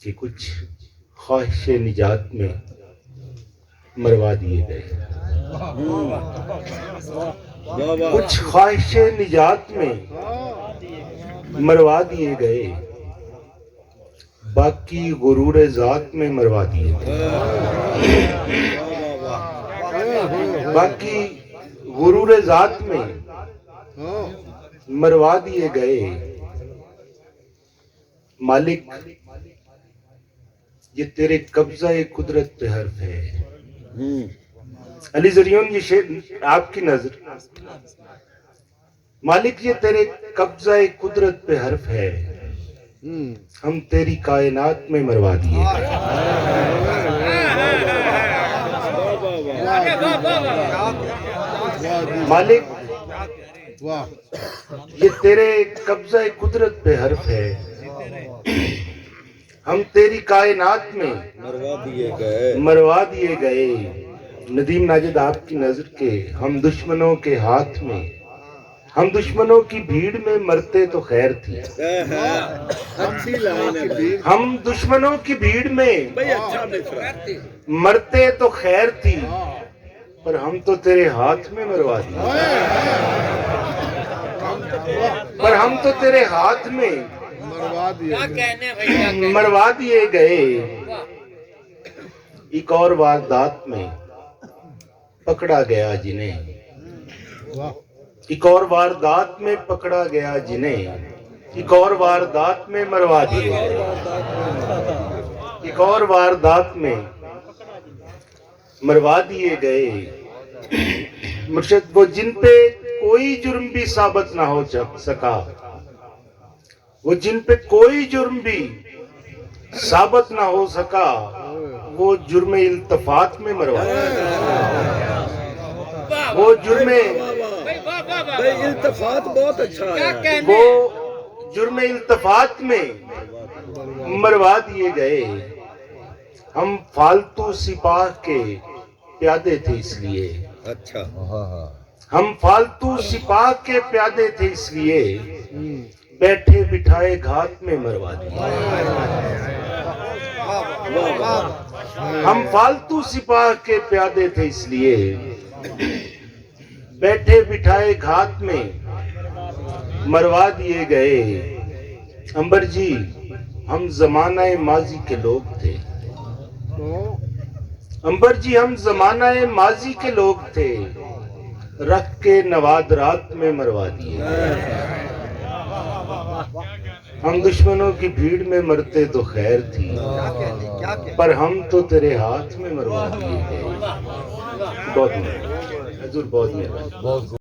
کہ کچھ خواہش نجات میں مروا دیے گئے، کچھ خواہش نجات میں مروا دیے گئے، باقی غرور ذات میں مروا دیے گئے، باقی غرور ذات میں مروا دیے گئے۔ مالک یہ تیرے قبضہ قدرت پہ حرف ہے۔ علی زریون یہ شعر آپ کی نظر، مالک یہ تیرے قبضہ قدرت پہ حرف ہے، ہم تیری کائنات میں مروا دیے گئے۔ مالک یہ تیرے قبضہ قدرت پہ حرف ہے، ہم تیری کائنات میں مروا دیے گئے۔ ندیم ناجد آپ کی نظر کے، ہم دشمنوں کے ہاتھ میں، ہم دشمنوں کی بھیڑ میں مرتے تو خیر تھی، ہم دشمنوں کی بھیڑ میں مرتے تو خیر تھی، پر ہم تو تیرے ہاتھ میں مروا دیے، پر ہم تو تیرے ہاتھ میں مروا دیے گئے۔ ایک اور واردات میں پکڑا گیا جنہیں، ایک اور واردات میں پکڑا گیا جنہیں، ایک اور واردات میں مروا دیے گئے، ایک اور واردات میں مروا دیے گئے۔ مرشد وہ جن پہ کوئی جرم بھی ثابت نہ ہو سکا، وہ جن پہ کوئی جرم بھی ثابت نہ ہو سکا، وہ جرم التفات میں مروا دیے، وہ جرم التفات بہت اچھا ہے، وہ جرم التفات میں مروا دیے گئے۔ ہم فالتو سپاہ کے پیادے تھے اس لیے، اچھا ہم فالتو سپاہ کے پیادے تھے اس لیے، بیٹھے بٹھائے گھات میں مروا دیے۔ ہم فالتو سپاہ کے پیادے تھے اس لیے، بیٹھے بٹھائے گھات میں مروا دیے گئے۔ امبر جی ہم زمانہ ماضی کے لوگ تھے، امبر جی ہم زمانہ ماضی کے لوگ تھے، رکھ کے نوادرات میں مروا دیے۔ ہم دشمنوں کی بھیڑ میں مرتے تو خیر تھی، پر ہم تو تیرے ہاتھ میں مروا دیے گئے۔ بہت حضور بہت مہربانی۔